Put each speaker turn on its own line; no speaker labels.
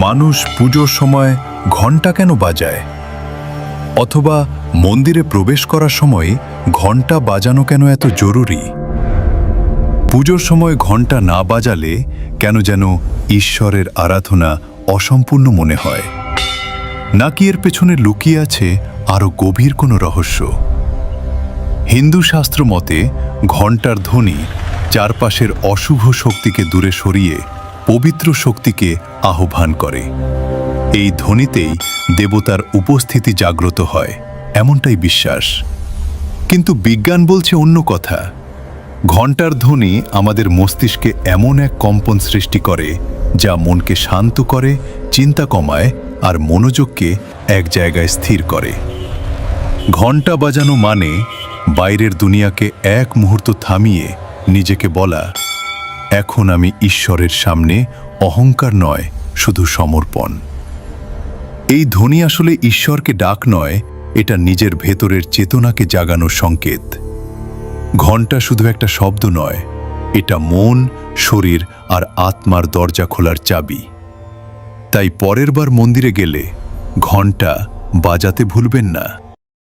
মানুষ পুজোর সময় ঘণ্টা কেন বাজায়? অথবা মন্দিরে প্রবেশ করার সময় ঘণ্টা বাজানো কেন এত জরুরি? পুজোর সময় ঘণ্টা না বাজালে কেন যেন ঈশ্বরের আরাধনা অসম্পূর্ণ মনে হয়? নাকি এর পেছনে লুকিয়ে আছে আরও গভীর কোনো রহস্য? হিন্দু শাস্ত্র মতে ঘণ্টার ধ্বনি চারপাশের অশুভ শক্তিকে দূরে সরিয়ে পবিত্র শক্তিকে আহ্বান করে। এই ধ্বনিতেই দেবতার উপস্থিতি জাগ্রত হয়, এমনটাই বিশ্বাস। কিন্তু বিজ্ঞান বলছে অন্য কথা। ঘণ্টার ধ্বনি আমাদের মস্তিষ্কে এমন এক কম্পন সৃষ্টি করে যা মনকে শান্ত করে, চিন্তা কমায় আর মনোযোগকে এক জায়গায় স্থির করে। ঘণ্টা বাজানো মানে বাইরের দুনিয়াকে এক মুহূর্ত থামিয়ে নিজেকে বলা, এখন আমি ঈশ্বরের সামনে অহংকার নয়, শুধু সমর্পণ। এই ধ্বনি আসলে ঈশ্বরকে ডাক নয়, এটা নিজের ভেতরের চেতনাকে জাগানোর সংকেত। ঘণ্টা শুধু একটা শব্দ নয়, এটা মন, শরীর আর আত্মার দরজা খোলার চাবি। তাই পরের বার মন্দিরে গেলে ঘণ্টা বাজাতে ভুলবেন না।